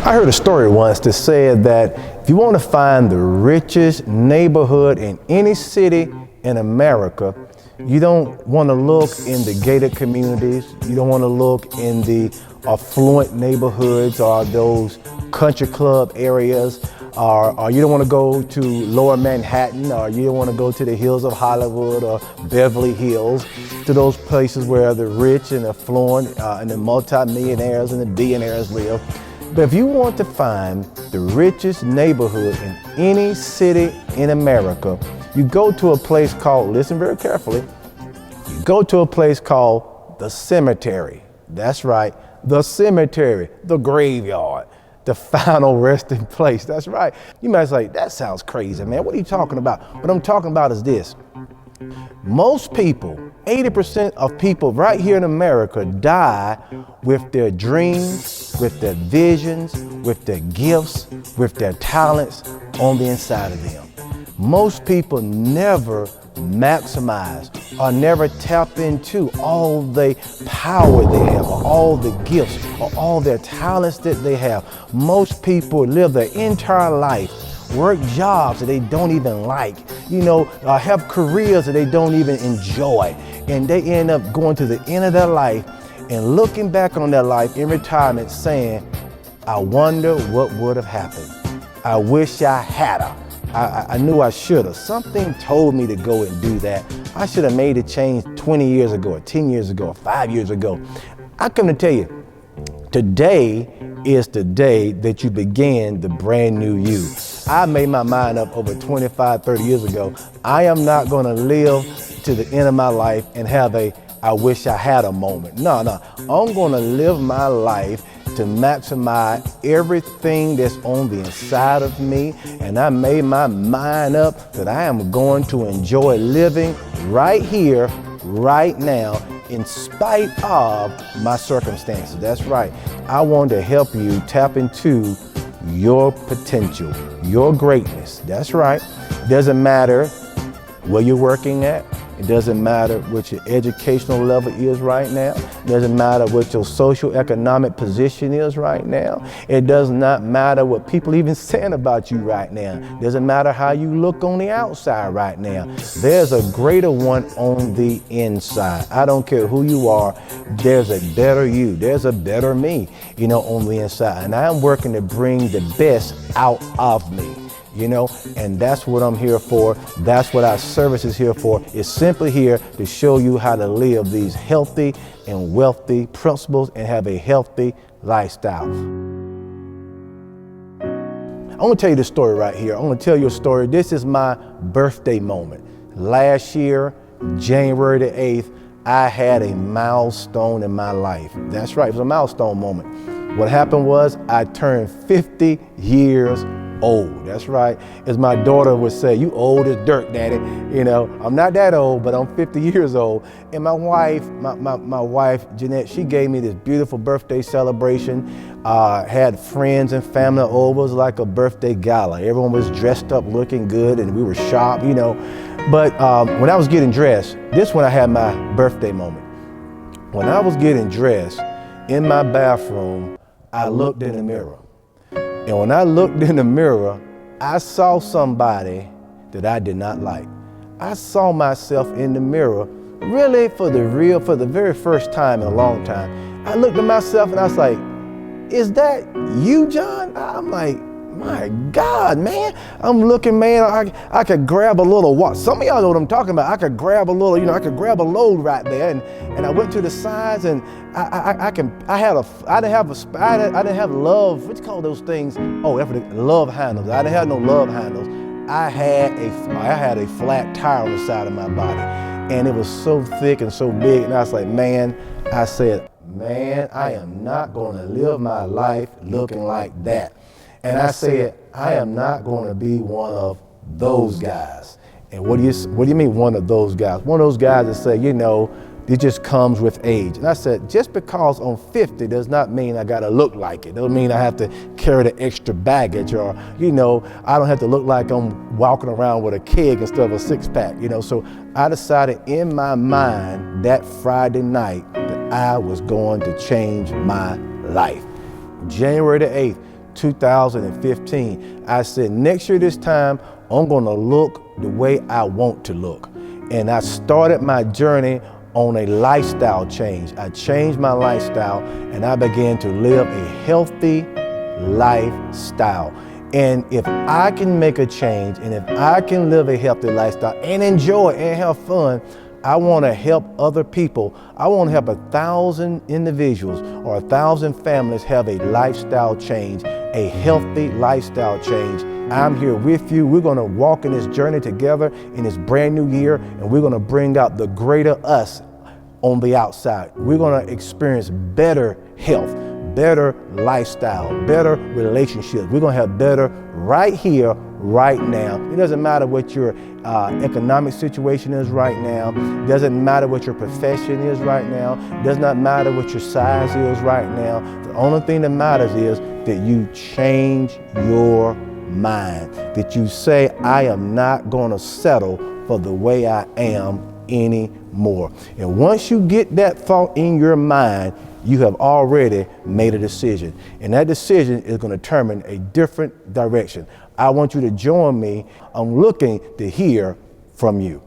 I heard a story once that said that if you want to find the richest neighborhood in any city in America, you don't want to look in the gated communities. You don't want to look in the affluent neighborhoods or those country club areas, or you don't want to go to lower Manhattan, or you don't want to go to the hills of Hollywood or Beverly Hills, to those places where the rich and affluent and the multimillionaires and the billionaires live. But if you want to find the richest neighborhood in any city in America, you go to a place called, listen very carefully, you go to a place called the cemetery. That's right, the cemetery, the graveyard, the final resting place. That's right. You might say, that sounds crazy, man. What are you talking about? What I'm talking about is this. Most people, 80% of people right here in America die with their dreams, with their visions, with their gifts, with their talents on the inside of them. Most people never maximize or never tap into all the power they have, or all the gifts, or all their talents that they have. Most people live their entire life, work jobs that they don't even like, have careers that they don't even enjoy. And they end up going to the end of their life and looking back on their life in retirement saying, I wonder what would have happened. I wish I had her. I knew I should have. Something told me to go and do that. I should have made a change 20 years ago, or 10 years ago, or 5 years ago. I come to tell you, today is the day that you begin the brand new you. I made my mind up over 25, 30 years ago. I am not going to live to the end of my life and have a I wish I had a moment. No. I'm going to live my life to maximize everything that's on the inside of me. And I made my mind up that I am going to enjoy living right here, right now, in spite of my circumstances. That's right. I want to help you tap into your potential, your greatness. That's right. It doesn't matter where you're working at. It doesn't matter what your educational level is right now. It doesn't matter what your social economic position is right now. It does not matter what people even saying about you right now. It doesn't matter how you look on the outside right now. There's a greater one on the inside. I don't care who you are. There's a better you. There's a better me, on the inside. And I'm working to bring the best out of me. And that's what I'm here for. That's what our service is here for. It's simply here to show you how to live these healthy and wealthy principles and have a healthy lifestyle. I want to tell you this story right here. I want to tell you a story. This is my birthday moment. Last year, January the 8th, I had a milestone in my life. That's right, it was a milestone moment. What happened was I turned 50 years old. That's right. As my daughter would say, you old as dirt, Daddy. I'm not that old, but I'm 50 years old. And my wife, Jeanette, she gave me this beautiful birthday celebration. Had friends and family over. It was like a birthday gala. Everyone was dressed up looking good and we were sharp, But when I was getting dressed, this is when I had my birthday moment. When I was getting dressed in my bathroom, I looked in the mirror. And when I looked in the mirror, I saw somebody that I did not like. I saw myself in the mirror, really for the very first time in a long time. I looked at myself and I was like, is that you, John? I'm like, my God, man. I'm looking, man, I could grab a little what? Some of y'all know what I'm talking about. I could grab a little, I could grab a load right there. And I went to the sides and I didn't have love, what you call those things? Oh, love handles. I didn't have no love handles. I had a flat tire on the side of my body. And it was so thick and so big. And I was like, man, I am not going to live my life looking like that. And I said, I am not going to be one of those guys. And what do you mean one of those guys? One of those guys that say, it just comes with age. And I said, just because I'm 50 does not mean I got to look like it. Doesn't mean I have to carry the extra baggage or, I don't have to look like I'm walking around with a keg instead of a six-pack, So I decided in my mind that Friday night that I was going to change my life. January the 8th, 2015. I said, next year this time, I'm gonna look the way I want to look. And I started my journey on a lifestyle change. I changed my lifestyle and I began to live a healthy lifestyle. And if I can make a change and if I can live a healthy lifestyle and enjoy and have fun, I want to help other people. I want to help 1,000 individuals or 1,000 families have a lifestyle change, a healthy lifestyle change. I'm here with you. We're going to walk in this journey together in this brand new year, and we're going to bring out the greater us on the outside. We're going to experience better health, better lifestyle, better relationships. We're going to have better right here, right now. It doesn't matter what your economic situation is right now. It doesn't matter what your profession is right now. It does not matter what your size is right now. The only thing that matters is that you change your mind, that you say, I am not going to settle for the way I am anymore. And once you get that thought in your mind, you have already made a decision. And that decision is going to determine a different direction. I want you to join me. I'm looking to hear from you.